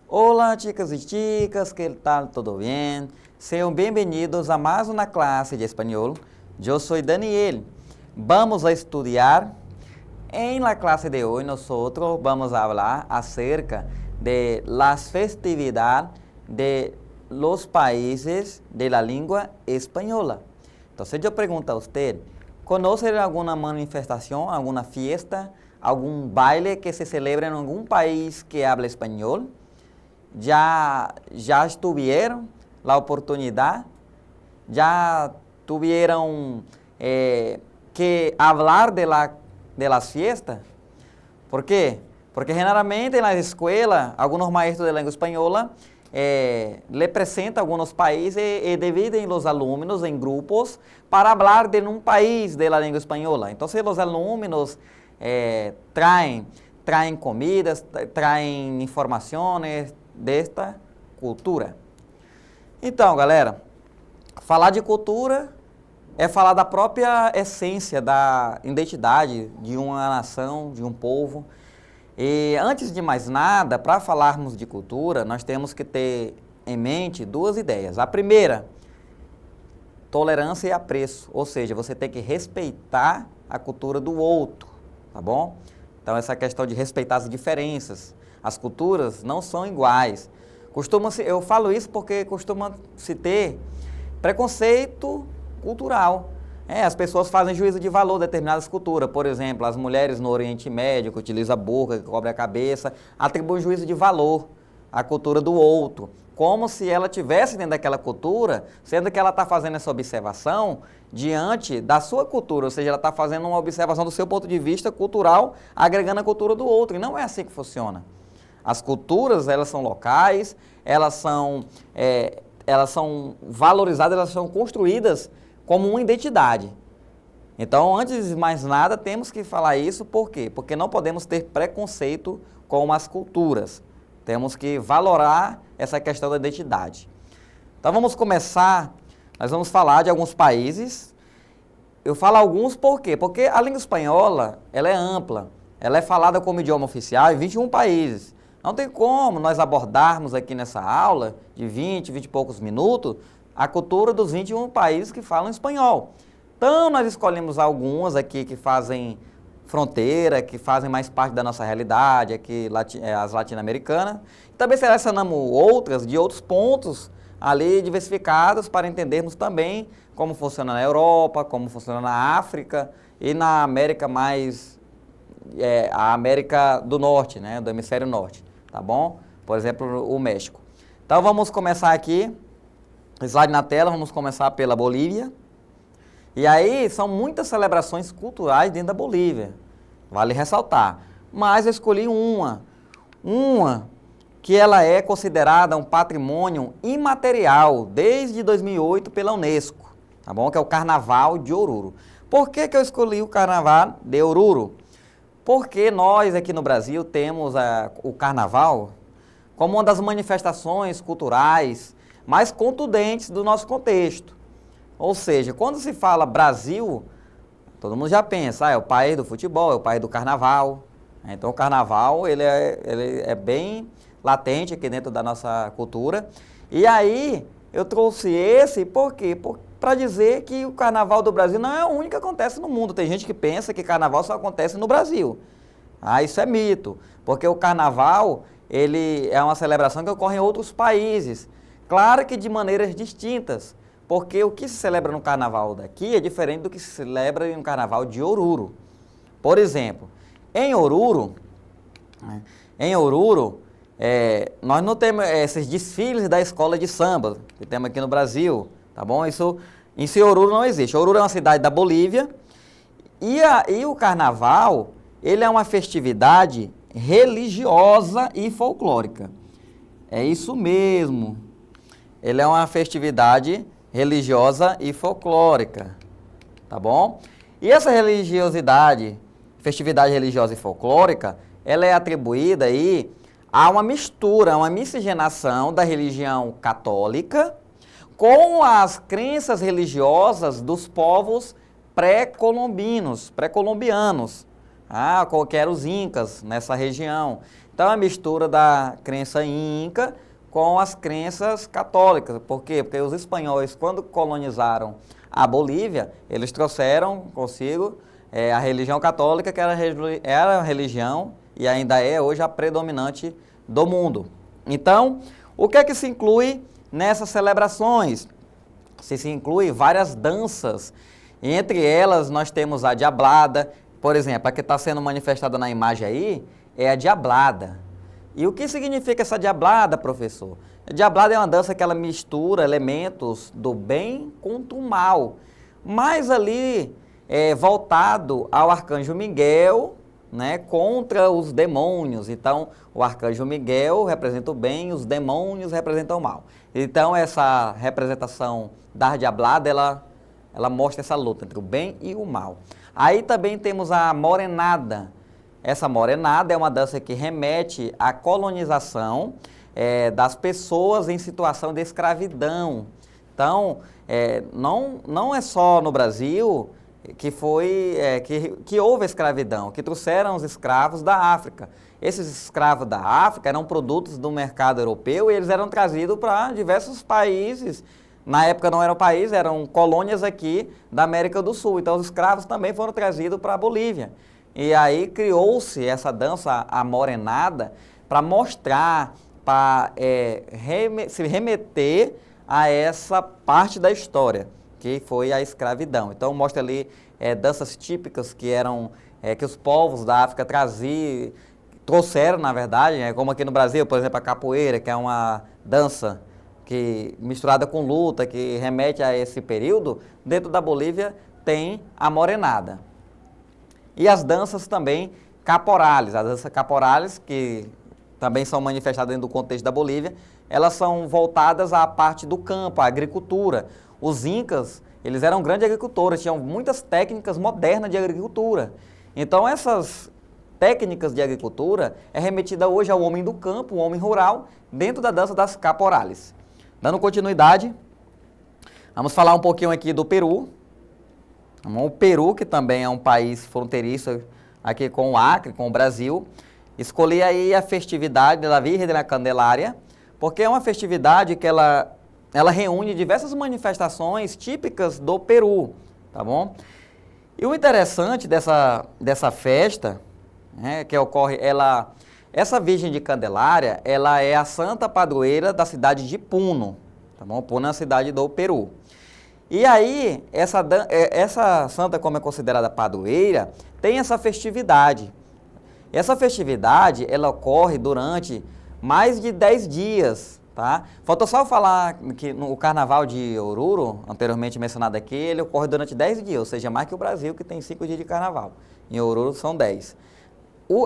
Hola chicas y chicas, ¿qué tal? ¿Todo bien? Sean bienvenidos a más una clase de español. Yo soy Daniel. Vamos a estudiar. En la clase de hoy nosotros vamos a hablar acerca de las festividades de los países de la lengua española. Entonces yo pregunto a usted, ¿conoce alguna manifestación, alguna fiesta, algún baile que se celebra en algún país que habla español? ¿Ya tuvieron la oportunidad? ¿Ya tuvieron que hablar de las fiestas? ¿Por qué? Porque generalmente en la escuela, algunos maestros de lengua española le presentan algunos países y dividen los alumnos en grupos para hablar de un país de la lengua española. Entonces los alumnos traem comidas, traem informações desta cultura. Então, galera, falar de cultura é falar da própria essência, da identidade de uma nação, de um povo. E antes de mais nada, para falarmos de cultura, nós temos que ter em mente duas ideias. A primeira, tolerância e apreço, ou seja, você tem que respeitar a cultura do outro, tá bom? Então essa questão de respeitar as diferenças, as culturas não são iguais. Eu falo isso porque costuma-se ter preconceito cultural. As pessoas fazem juízo de valor de determinadas culturas. Por exemplo, as mulheres no Oriente Médio que utilizam a boca, que cobrem a cabeça, atribuem juízo de valor à cultura do outro, como se ela estivesse dentro daquela cultura, sendo que ela está fazendo essa observação diante da sua cultura, ou seja, ela está fazendo uma observação do seu ponto de vista cultural, agregando a cultura do outro, e não é assim que funciona. As culturas, elas são locais, elas são valorizadas, elas são construídas como uma identidade. Então, antes de mais nada, temos que falar isso, por quê? Porque não podemos ter preconceito com as culturas. Temos que valorar essa questão da identidade. Então, vamos começar, nós vamos falar de alguns países. Eu falo alguns por quê? Porque a língua espanhola, ela é ampla, ela é falada como idioma oficial em 21 países. Não tem como nós abordarmos aqui nessa aula, de 20 e poucos minutos, a cultura dos 21 países que falam espanhol. Então, nós escolhemos algumas aqui que fazem fronteira, que fazem mais parte da nossa realidade, aqui as latino-americanas. Também selecionamos outras de outros pontos ali diversificados para entendermos também como funciona na Europa, como funciona na África e na América a América do Norte, né, do hemisfério norte, tá bom? Por exemplo, o México. Então vamos começar aqui, slide na tela, vamos começar pela Bolívia. E aí são muitas celebrações culturais dentro da Bolívia, vale ressaltar. Mas eu escolhi uma que ela é considerada um patrimônio imaterial desde 2008 pela Unesco, tá bom? Que é o Carnaval de Oruro. Por que eu escolhi o Carnaval de Oruro? Porque nós aqui no Brasil temos o Carnaval como uma das manifestações culturais mais contundentes do nosso contexto. Ou seja, quando se fala Brasil, todo mundo já pensa, é o país do futebol, é o país do Carnaval. Então o Carnaval ele é bem latente aqui dentro da nossa cultura. E aí eu trouxe esse, por quê? Para dizer que o Carnaval do Brasil não é o único que acontece no mundo. Tem gente que pensa que Carnaval só acontece no Brasil. Isso é mito, porque o Carnaval ele é uma celebração que ocorre em outros países. Claro que de maneiras distintas, porque o que se celebra no Carnaval daqui é diferente do que se celebra no Carnaval de Oruro. Por exemplo, em Oruro, nós não temos esses desfiles da escola de samba que temos aqui no Brasil, tá bom? Isso em Oruro não existe. Oruro é uma cidade da Bolívia e o Carnaval, ele é uma festividade religiosa e folclórica. É isso mesmo. Ele é uma festividade religiosa e folclórica, tá bom? E essa festividade religiosa e folclórica, ela é atribuída aí a uma mistura, uma miscigenação da religião católica com as crenças religiosas dos povos pré-colombianos, que eram os incas nessa região. Então, a mistura da crença inca com as crenças católicas. Por quê? Porque os espanhóis, quando colonizaram a Bolívia, eles trouxeram consigo a religião católica, que era a religião e ainda é hoje a predominante do mundo. Então, o que é que se inclui nessas celebrações? Se inclui várias danças. Entre elas, nós temos a diablada. Por exemplo, a que está sendo manifestada na imagem aí é a diablada. E o que significa essa diablada, professor? A diablada é uma dança que ela mistura elementos do bem com o mal, mas ali voltado ao arcanjo Miguel, né, contra os demônios. Então, o arcanjo Miguel representa o bem, os demônios representam o mal. Então, essa representação da diablada, ela mostra essa luta entre o bem e o mal. Aí também temos a morenada. Essa morenada é uma dança que remete à colonização das pessoas em situação de escravidão. Então, não é só no Brasil que houve escravidão, que trouxeram os escravos da África. Esses escravos da África eram produtos do mercado europeu e eles eram trazidos para diversos países. Na época não eram países, eram colônias aqui da América do Sul. Então, os escravos também foram trazidos para a Bolívia. E aí criou-se essa dança, a morenada, para mostrar, para se remeter a essa parte da história, que foi a escravidão. Então mostra ali danças típicas que eram, que os povos da África trouxeram, na verdade, como aqui no Brasil, por exemplo, a capoeira, que é uma dança misturada com luta, que remete a esse período. Dentro da Bolívia tem a morenada. E as danças também caporales, as danças caporales, que também são manifestadas dentro do contexto da Bolívia, elas são voltadas à parte do campo, à agricultura. Os incas, eles eram grandes agricultores, tinham muitas técnicas modernas de agricultura. Então, essas técnicas de agricultura é remetida hoje ao homem do campo, o homem rural, dentro da dança das caporales. Dando continuidade, vamos falar um pouquinho aqui do Peru. O Peru, que também é um país fronteiriço aqui com o Acre, com o Brasil. Escolhi aí a festividade da Virgem da Candelária, porque é uma festividade que ela reúne diversas manifestações típicas do Peru, tá bom? E o interessante dessa festa, que ocorre, essa Virgem de Candelária, ela é a santa padroeira da cidade de Puno, tá bom? Puno é a cidade do Peru. E aí, essa santa, como é considerada padroeira, tem essa festividade. Essa festividade, ela ocorre durante mais de 10 dias, tá? Falta só falar que o Carnaval de Oruro, anteriormente mencionado aqui, ele ocorre durante 10 dias, ou seja, mais que o Brasil, que tem 5 dias de Carnaval. Em Oruro são 10.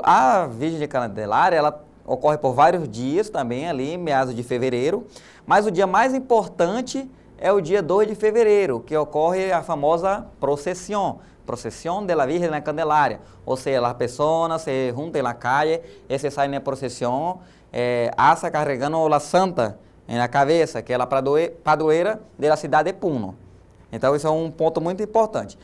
A Virgem de Candelária, ela ocorre por vários dias também, ali em meados de fevereiro, mas o dia mais importante é o dia 2 de fevereiro, que ocorre a famosa procesión de la Virgen de la Candelaria. Ou seja, as pessoas se juntam na calle e se saem na procesión, hasta carregando a santa na cabeça, que é a padroeira da cidade de Puno. Então, isso é um ponto muito importante.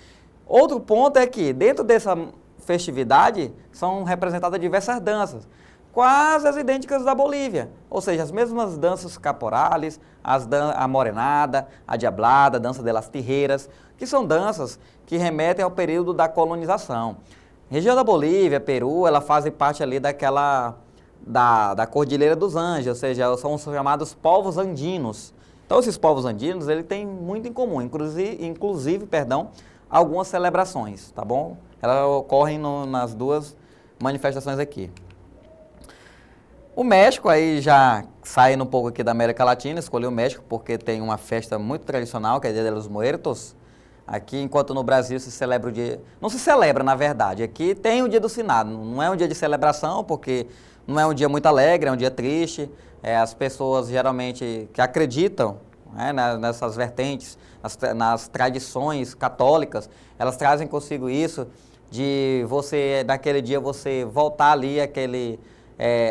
Outro ponto é que, dentro dessa festividade, são representadas diversas danças, quase as idênticas da Bolívia, ou seja, as mesmas danças caporales, a morenada, a diablada, a dança de las tijeras, que são danças que remetem ao período da colonização. A região da Bolívia, Peru, ela faz parte ali da Cordilheira dos Andes, ou seja, são os chamados povos andinos. Então, esses povos andinos, eles têm muito em comum, inclusive, algumas celebrações, tá bom? Elas ocorrem nas duas manifestações aqui. O México, aí já saindo um pouco aqui da América Latina, escolhi o México porque tem uma festa muito tradicional, que é o Dia de los Muertos. Aqui, enquanto no Brasil se celebra o dia... Não se celebra, na verdade. Aqui tem o Dia do Finado. Não é um dia de celebração, porque não é um dia muito alegre, é um dia triste. As pessoas, geralmente, que acreditam nessas vertentes, nas tradições católicas, elas trazem consigo isso de você, naquele dia, você voltar ali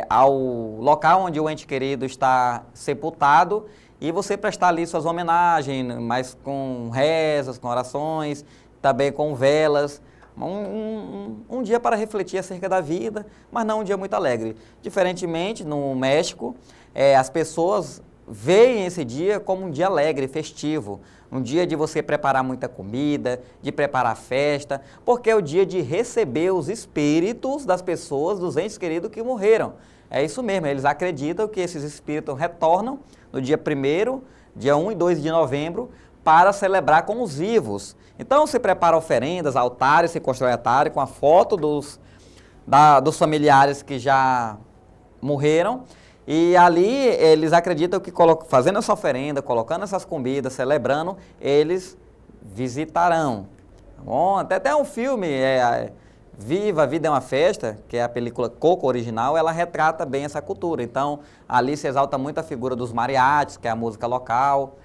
ao local onde o ente querido está sepultado e você prestar ali suas homenagens, mas com rezas, com orações, também com velas, Um dia para refletir acerca da vida, mas não um dia muito alegre. Diferentemente, no México, as pessoas veem esse dia como um dia alegre, festivo, um dia de você preparar muita comida, de preparar festa, porque é o dia de receber os espíritos das pessoas, dos entes queridos que morreram. É isso mesmo, eles acreditam que esses espíritos retornam no dia 1º, dia 1 e 2 de novembro, para celebrar com os vivos. Então se prepara oferendas, altares, se constrói altar com a foto dos familiares que já morreram. E ali eles acreditam que fazendo essa oferenda, colocando essas comidas, celebrando, eles visitarão. Tá bom? Até um filme, Viva a Vida é uma Festa, que é a película Coco original, ela retrata bem essa cultura. Então ali se exalta muito a figura dos mariachis, que é a música local.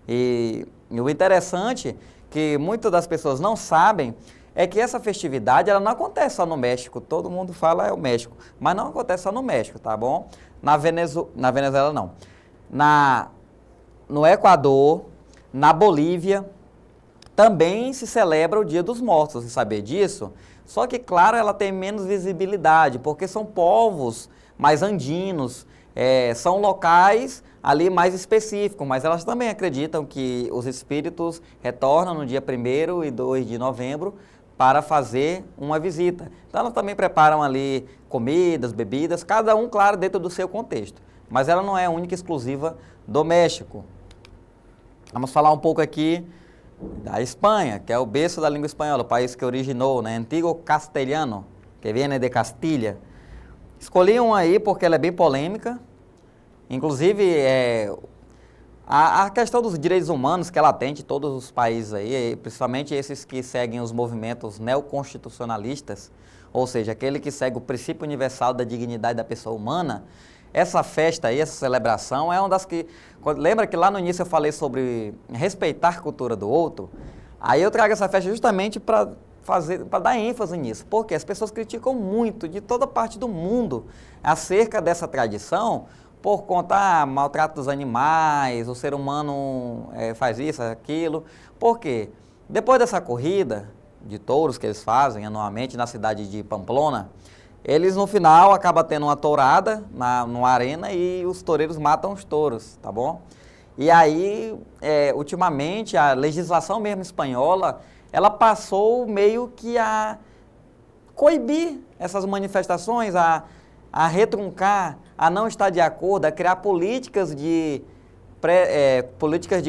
E o interessante que muitas das pessoas não sabem é que essa festividade ela não acontece só no México. Todo mundo fala é o México, mas não acontece só no México, tá bom? Na Venezuela não. No Equador, na Bolívia, também se celebra o Dia dos Mortos, você saber disso? Só que, claro, ela tem menos visibilidade, porque são povos mais andinos, são locais ali mais específicos, mas elas também acreditam que os espíritos retornam no dia 1º e 2 de novembro para fazer uma visita. Então elas também preparam ali comidas, bebidas, cada um, claro, dentro do seu contexto. Mas ela não é única e exclusiva do México. Vamos falar um pouco aqui da Espanha, que é o berço da língua espanhola, o país que originou, né? Antigo castelhano, que viene de Castilha. Escolhi um aí porque ela é bem polêmica. Inclusive, a questão dos direitos humanos que ela tem em todos os países aí, principalmente esses que seguem os movimentos neoconstitucionalistas, ou seja, aquele que segue o princípio universal da dignidade da pessoa humana, essa festa aí, essa celebração é uma das que... Lembra que lá no início eu falei sobre respeitar a cultura do outro? Aí eu trago essa festa justamente para dar ênfase nisso, porque as pessoas criticam muito de toda parte do mundo acerca dessa tradição, por conta maltrato dos animais, o ser humano faz isso, aquilo. Por quê? Depois dessa corrida de touros que eles fazem anualmente na cidade de Pamplona, eles no final acabam tendo uma tourada numa arena e os toureiros matam os touros, tá bom? E aí, ultimamente, a legislação mesmo espanhola, ela passou meio que a coibir essas manifestações, a retruncar, a não estar de acordo, a criar políticas de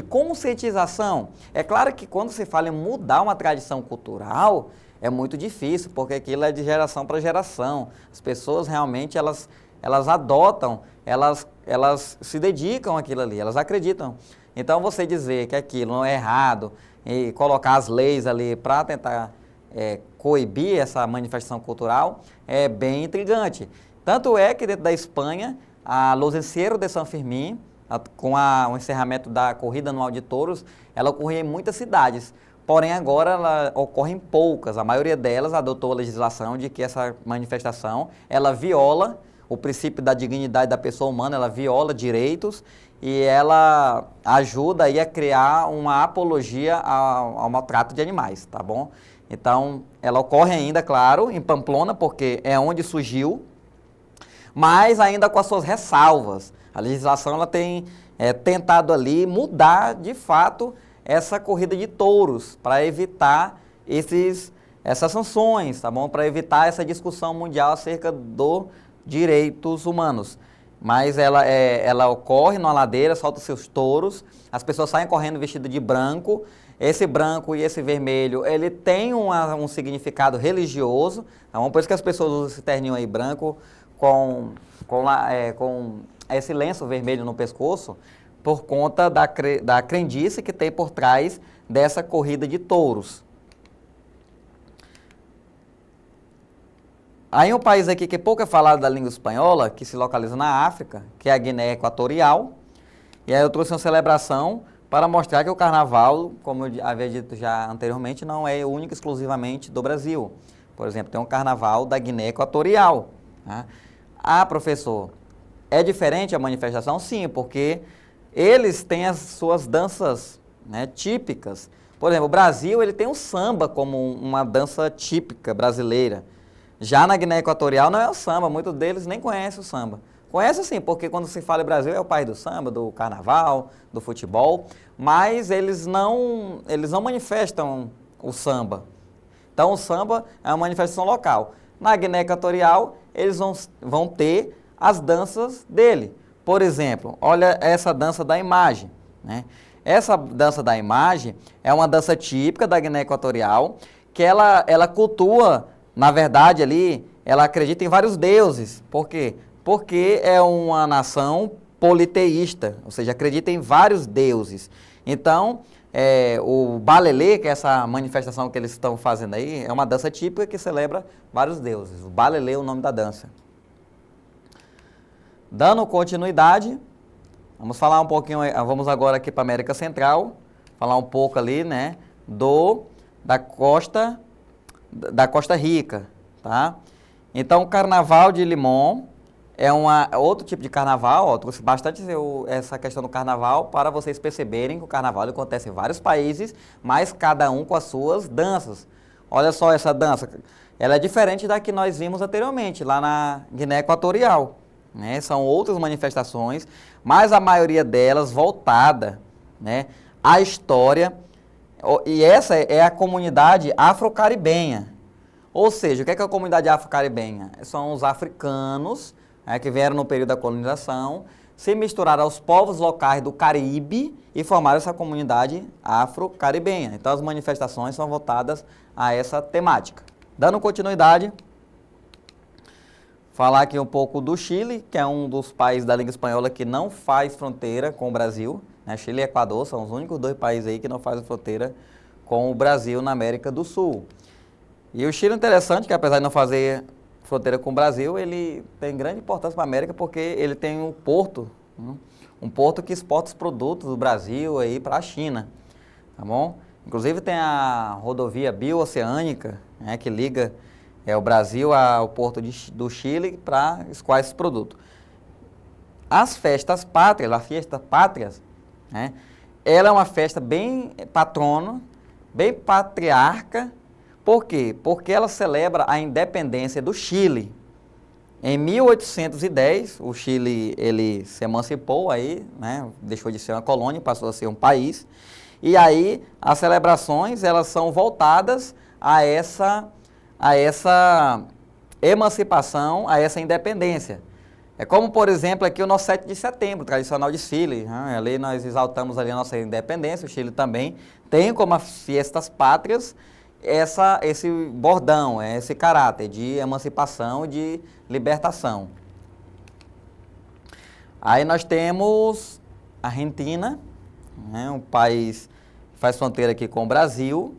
conscientização. É claro que quando se fala em mudar uma tradição cultural, é muito difícil, porque aquilo é de geração para geração. As pessoas realmente, elas adotam, elas se dedicam àquilo ali, elas acreditam. Então você dizer que aquilo não é errado e colocar as leis ali para tentar coibir essa manifestação cultural é bem intrigante. Tanto é que dentro da Espanha, a Los Encierros de San Fermín, com o encerramento da corrida anual de touros, ela ocorria em muitas cidades. Porém, agora ela ocorre em poucas. A maioria delas adotou a legislação de que essa manifestação, ela viola o princípio da dignidade da pessoa humana, ela viola direitos e ela ajuda aí a criar uma apologia ao maltrato de animais, tá bom? Então, ela ocorre ainda, claro, em Pamplona, porque é onde surgiu, mas ainda com as suas ressalvas. A legislação ela tem tentado ali mudar, de fato, essa corrida de touros para evitar essas sanções, tá bom? Para evitar essa discussão mundial acerca dos direitos humanos. Mas ela ocorre numa ladeira, solta os seus touros, as pessoas saem correndo vestidas de branco. Esse branco e esse vermelho, ele tem um significado religioso, tá bom? Por isso que as pessoas usam esse terninho aí branco, com esse lenço vermelho no pescoço, por conta da crendice que tem por trás dessa corrida de touros. Aí um país aqui que pouco é falado da língua espanhola, que se localiza na África, que é a Guiné Equatorial. E aí eu trouxe uma celebração para mostrar que o carnaval, como eu havia dito já anteriormente, não é único exclusivamente do Brasil. Por exemplo, tem um carnaval da Guiné Equatorial, tá? Ah, professor, é diferente a manifestação? Sim, porque eles têm as suas danças, né, típicas. Por exemplo, o Brasil ele tem o samba como uma dança típica brasileira. Já na Guiné Equatorial não é o samba, muitos deles nem conhecem o samba. Conhecem sim, porque quando se fala em Brasil é o país do samba, do carnaval, do futebol, mas eles não manifestam o samba. Então o samba é uma manifestação local. Na Guiné Equatorial eles vão ter as danças dele. Por exemplo, olha essa dança da imagem, né? Essa dança da imagem é uma dança típica da Guiné Equatorial, que ela cultua, na verdade ali, ela acredita em vários deuses. Por quê? Porque é uma nação politeísta, ou seja, acredita em vários deuses. Então, o balelê, que é essa manifestação que eles estão fazendo aí, é uma dança típica que celebra vários deuses. O balelê é o nome da dança. Dando continuidade, vamos falar um pouquinho, vamos agora aqui para a América Central, falar um pouco ali, né, da Costa Rica, tá? Então, o Carnaval de Limón é outro tipo de carnaval, ó, trouxe bastante essa questão do carnaval para vocês perceberem que o carnaval acontece em vários países, mas cada um com as suas danças. Olha só essa dança, ela é diferente da que nós vimos anteriormente, lá na Guiné Equatorial. Né? São outras manifestações, mas a maioria delas voltada, né, à história, e essa é a comunidade afro-caribenha. Ou seja, o que é a comunidade afro-caribenha? São os africanos, que vieram no período da colonização, se misturaram aos povos locais do Caribe e formaram essa comunidade afro-caribenha. Então as manifestações são voltadas a essa temática. Dando continuidade, falar aqui um pouco do Chile, que é um dos países da língua espanhola que não faz fronteira com o Brasil. Né? Chile e Equador são os únicos dois países aí que não fazem fronteira com o Brasil na América do Sul. E o Chile é interessante, que apesar de não fazer fronteira com o Brasil, ele tem grande importância para a América porque ele tem um porto que exporta os produtos do Brasil aí para a China, tá bom? Inclusive tem a rodovia bioceânica, né, que liga o Brasil ao porto do Chile para escoar esses produtos. As festas pátrias, né, ela é uma festa bem patrona, bem patriarca. Por quê? Porque ela celebra a independência do Chile. Em 1810, o Chile ele se emancipou aí, né, deixou de ser uma colônia, passou a ser um país. E aí as celebrações elas são voltadas a essa emancipação, a essa independência. É como, por exemplo, aqui o nosso 7 de setembro, tradicional de Chile. Né? Ali nós exaltamos ali a nossa independência, o Chile também tem como as fiestas pátrias esse bordão, esse caráter de emancipação e de libertação. Aí nós temos a Argentina, né, um país que faz fronteira aqui com o Brasil,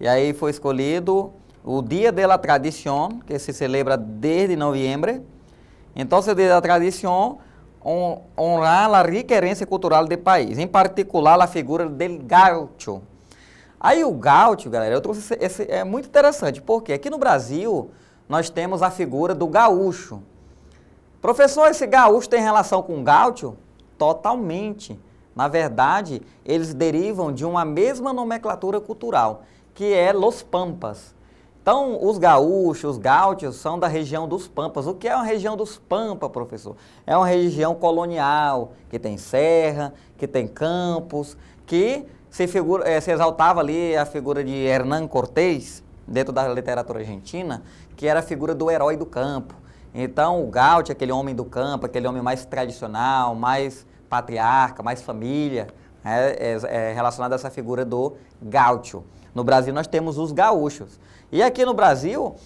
e aí foi escolhido o Dia de la Tradición, que se celebra desde novembro. Então, o Dia de la Tradición honrar a rica herança cultural do país, em particular a figura del gaucho. Aí o gaúcho, galera, eu trouxe é muito interessante, porque aqui no Brasil nós temos a figura do gaúcho. Professor, esse gaúcho tem relação com o gaúcho? Totalmente. Na verdade, eles derivam de uma mesma nomenclatura cultural, que é Los Pampas. Então, os gaúchos, os gaúchos são da região dos Pampas. O que é uma região dos Pampas, professor? É uma região colonial, que tem serra, que tem campos, que se exaltava ali a figura de Hernán Cortés, dentro da literatura argentina, que era a figura do herói do campo. Então, o gaúcho, aquele homem do campo, aquele homem mais tradicional, mais patriarca, mais família, é relacionado a essa figura do gaúcho. No Brasil, nós temos os gaúchos. E aqui no Brasil,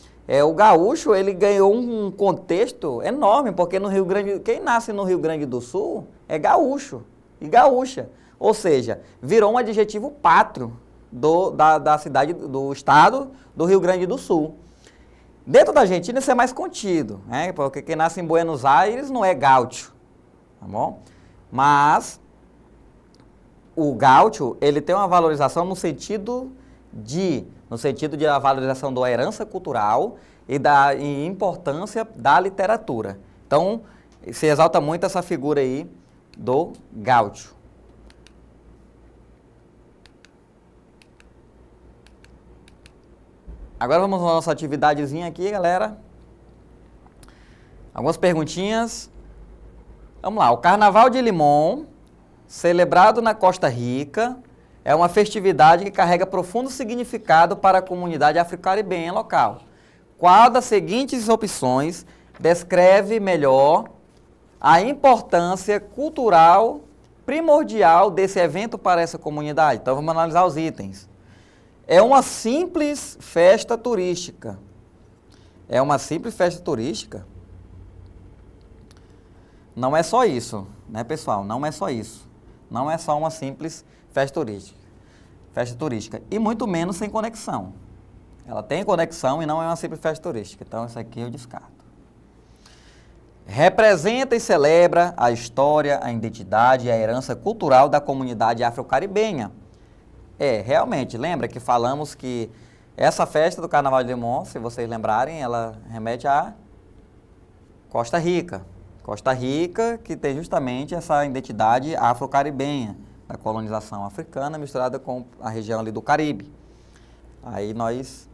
o gaúcho ele ganhou um contexto enorme, porque no Rio Grande, quem nasce no Rio Grande do Sul é gaúcho e gaúcha. Ou seja, virou um adjetivo pátrio da cidade, do estado do Rio Grande do Sul. Dentro da Argentina isso é mais contido, né? Porque quem nasce em Buenos Aires não é gaúcho, tá bom? Mas o gaúcho, ele tem uma valorização no sentido de a valorização da herança cultural e da importância da literatura. Então, se exalta muito essa figura aí do gaúcho. Agora vamos à nossa atividadezinha aqui, galera. Algumas perguntinhas. Vamos lá. O Carnaval de Limón, celebrado na Costa Rica, é uma festividade que carrega profundo significado para a comunidade afro-caribenha local. Qual das seguintes opções descreve melhor a importância cultural primordial desse evento para essa comunidade? Então vamos analisar os itens. É uma simples festa turística. É uma simples festa turística? Não é só isso, né, pessoal? Não é só isso. Não é só uma simples festa turística. Festa turística. E muito menos sem conexão. Ela tem conexão e não é uma simples festa turística. Então, isso aqui eu descarto. Representa e celebra a história, a identidade e a herança cultural da comunidade afro-caribenha. Realmente, lembra que falamos que essa festa do Carnaval de Limón, se vocês lembrarem, ela remete a Costa Rica. Costa Rica, que tem justamente essa identidade afro-caribenha, da colonização africana misturada com a região ali do Caribe. Aí nós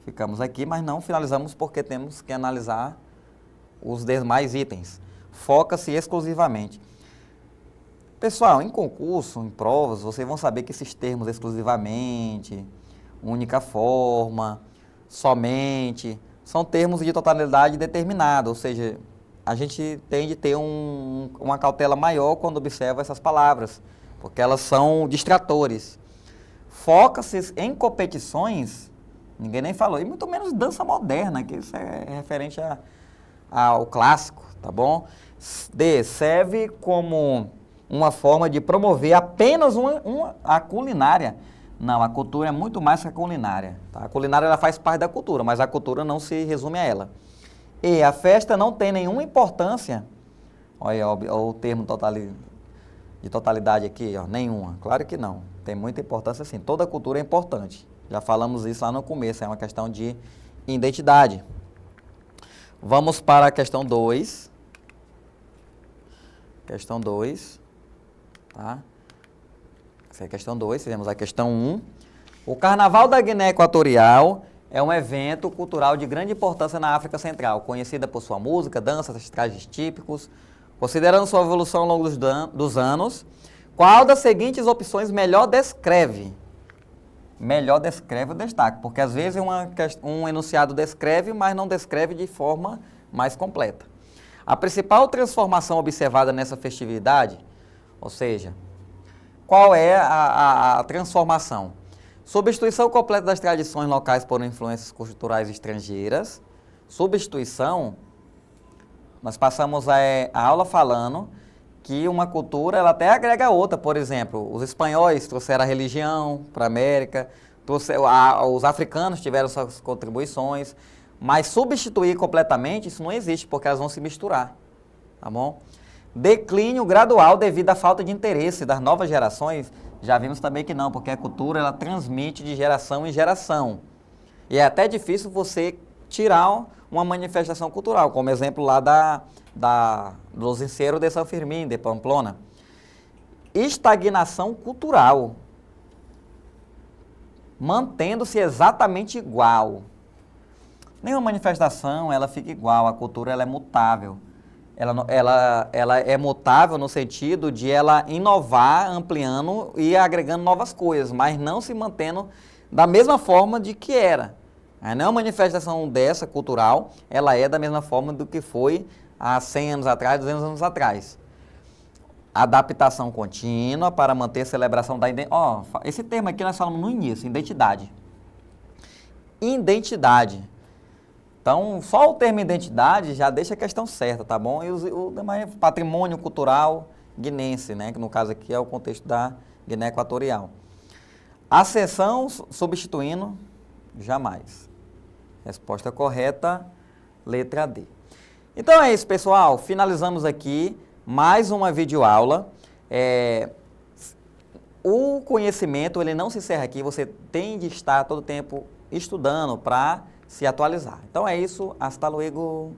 ficamos aqui, mas não finalizamos porque temos que analisar os demais itens. Foca-se exclusivamente. Pessoal, em concurso, em provas, vocês vão saber que esses termos exclusivamente, única forma, somente, são termos de totalidade determinada, ou seja, a gente tende a ter uma cautela maior quando observa essas palavras, porque elas são distratores. Foca-se em competições, ninguém nem falou, e muito menos dança moderna, que isso é referente ao clássico, tá bom? Serve como uma forma de promover apenas a culinária. Não, a cultura é muito mais que a culinária. Tá? A culinária ela faz parte da cultura, mas a cultura não se resume a ela. E a festa não tem nenhuma importância, olha o termo de totalidade aqui, ó, nenhuma. Claro que não, tem muita importância sim, toda cultura é importante. Já falamos isso lá no começo, é uma questão de identidade. Vamos para a questão 2. Questão 2. Tá? Essa é a questão 2, fizemos a questão 1. O Carnaval da Guiné Equatorial é um evento cultural de grande importância na África Central, conhecida por sua música, danças, trajes típicos. Considerando sua evolução ao longo dos anos, qual das seguintes opções melhor descreve? Melhor descreve o destaque, porque às vezes um enunciado descreve, mas não descreve de forma mais completa. A principal transformação observada nessa festividade, ou seja, qual é a transformação? Substituição completa das tradições locais por influências culturais estrangeiras. Substituição, nós passamos a aula falando que uma cultura ela até agrega outra. Por exemplo, os espanhóis trouxeram a religião para a América, os africanos tiveram suas contribuições, mas substituir completamente, isso não existe, porque elas vão se misturar, tá bom? Declínio gradual devido à falta de interesse das novas gerações, já vimos também que não, porque a cultura ela transmite de geração em geração. E é até difícil você tirar uma manifestação cultural, como exemplo lá do Sincero de São Firmín, de Pamplona. Estagnação cultural, mantendo-se exatamente igual. Nenhuma manifestação ela fica igual, a cultura ela é mutável. Ela é mutável no sentido de ela inovar, ampliando e agregando novas coisas, mas não se mantendo da mesma forma de que era. Nenhuma manifestação dessa, cultural, ela é da mesma forma do que foi há 100 anos atrás, 200 anos atrás. Adaptação contínua para manter a celebração da identidade. Esse termo aqui nós falamos no início, identidade. Identidade. Então, só o termo identidade já deixa a questão certa, tá bom? E o demais patrimônio cultural guinense, né? Que no caso aqui é o contexto da Guiné Equatorial. Ascensão substituindo, jamais. Resposta correta, letra D. Então é isso, pessoal. Finalizamos aqui mais uma videoaula. O conhecimento, ele não se encerra aqui. Você tem de estar todo o tempo estudando para se atualizar. Então é isso. Hasta luego.